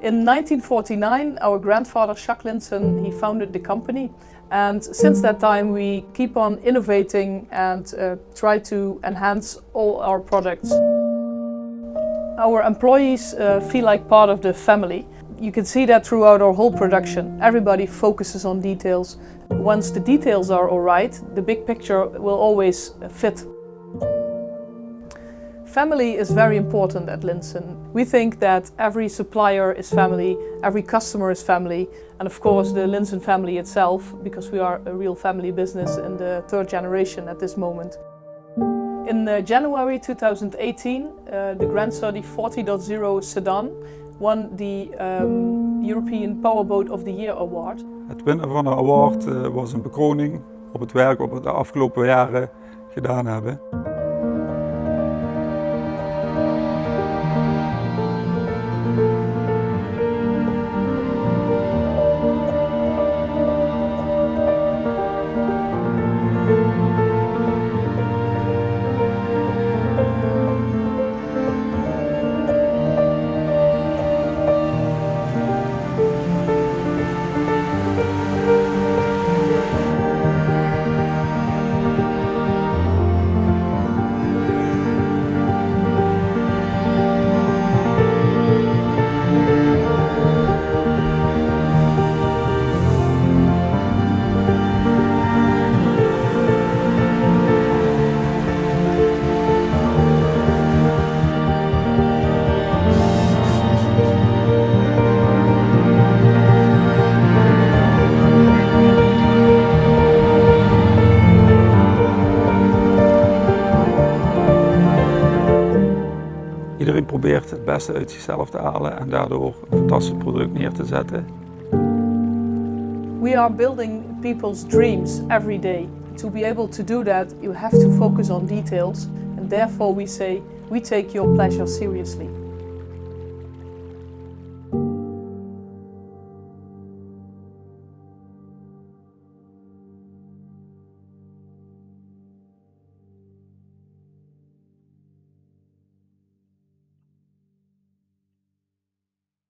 In 1949, our grandfather Jacques Linssen, he founded the company, and since that time we keep on innovating and try to enhance all our products. Our employees feel like part of the family. You can see that throughout our whole production. Everybody focuses on details. Once the details are all right, the big picture will always fit. Family is very important at Linssen. We think that every supplier is family, every customer is family, and of course the Linssen family itself, because we are a real family business in the third generation at this moment. In January 2018, the Grand Study 40.0 sedan won the European Powerboat of the Year award. Het winnen van de award was een bekroning op het werk wat we de afgelopen jaren gedaan hebben. Iedereen probeert het beste uit zichzelf te halen en daardoor een fantastisch product neer te zetten. We are building people's dreams every day. To be able to do that, you have to focus on details, and therefore we say, we take your pleasure seriously.